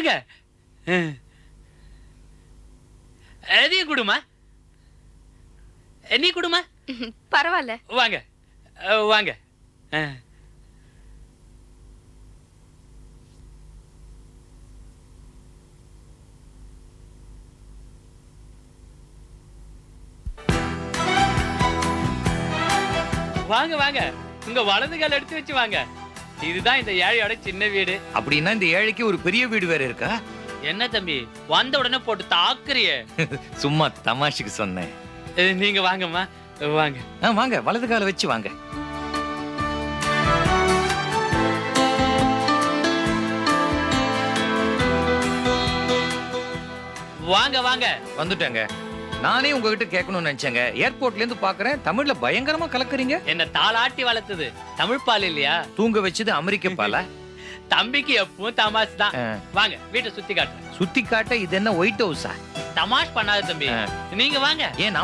கொடுங்க. நீ குடுமா, நீ குடுமா. பரவாயில்ல. வாங்க வாங்க. வாங்க வாங்க, உங்க வலது கால் எடுத்து வச்சு வாங்க. இதுதான் இந்த ஏழையோட சின்ன வீடு. அப்படின்னா இந்த ஏழைக்கு ஒரு பெரிய வீடு வேற இருக்கா? என்ன தம்பி வந்த உடனே போட்டு தாக்குறியே? சும்மா தமாஷுக்கு சொன்னேன். நீங்க வாங்கம்மா வாங்க. வாங்க, வலது கால வச்சு வாங்க. வாங்க வாங்க. வந்துட்டேங்க. நானே உங்ககிட்ட கேட்கணும்னு நினைச்சேங்க. ஏர்போர்ட்ல இருந்து பாக்குறேன், தமிழ்ல பயங்கரமா கலக்குறீங்க. என்ன தாளாட்டி வளர்த்தது தமிழ் பால் இல்லையா? தூங்க வச்சது அமெரிக்க பாலா? தம்பிக்கு எப்பவும் தமாஷ் தான். வாங்க வீட்டை சுத்தி காட்டுறேன். சுத்தி காட்ட இது என்ன ஒயிட் ஹவுஸா? தமாஷ் பண்ணாத தம்பி, நீங்க வாங்க. ஏன்